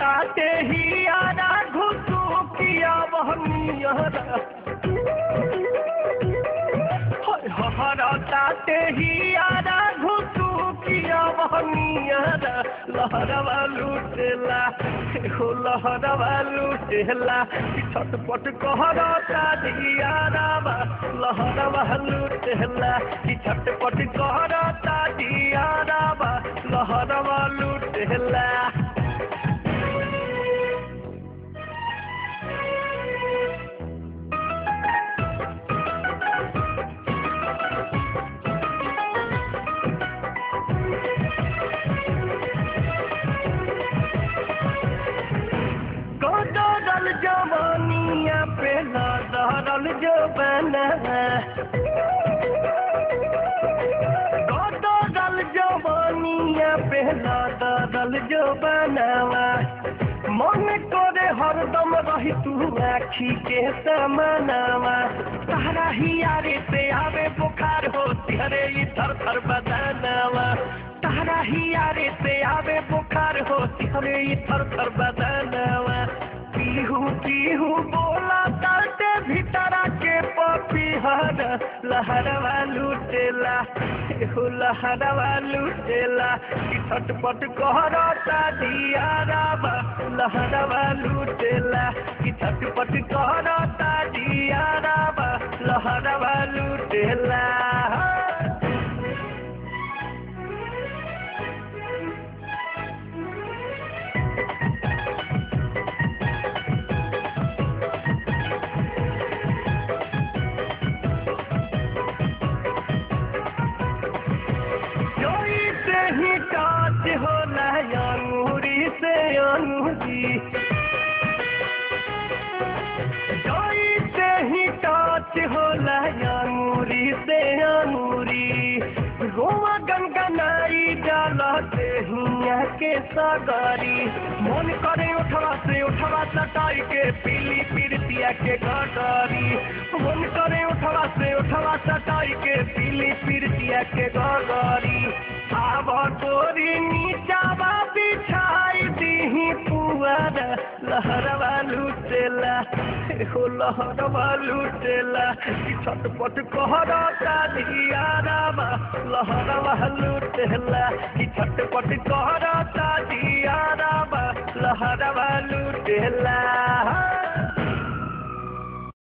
ताते ही आरा घुसू किया बहनियारा हरा ताते ही आरा घुसू किया बहनियारा लहरवा लूटेला हो लहरवा लूटेला छटपट कहरता दियारा लहरवा लूटेला छटपट कहरता दियारा लहरवा लूटेला जवानिया पे दहरल जो बना दल जवानिया पे दहरल जो बनावा मन करे हरदम रही तू आखी के समानावा तारा ही यारे से आवे बुखार होती हरे थर थर बदनावा तारा ही यारे से आवे बुखार होती हरे थर थर बदनावा पीहू पीहू बोला ताते भीतरा के पपीहर लहरवा लूटेला हो लहरवा लूटेला छटपट कहरता दियारा लहरवा लूटेला छटपट कहरता दियारा लहरवा लूटेला होला अंगूरी से अंगूरी जोई से ही टच होला अंगूरी से अंगूरी गोवा गनगनाई डालते हिया के सगरी मन करे उठवा से उठवा चटाई के पीली पीरतिया के गडरी मन करे उठवा से उठवा चटाई के पीली पीरतिया के गडरी आब तोरी नीचावा बिछाई दीही पुअर लहरवा लूटेला हो लहरवा लूटेला छटपट कहरता दियारा लहरवा लूटेला छटपट कहरता दियारा लहरवा लूटेला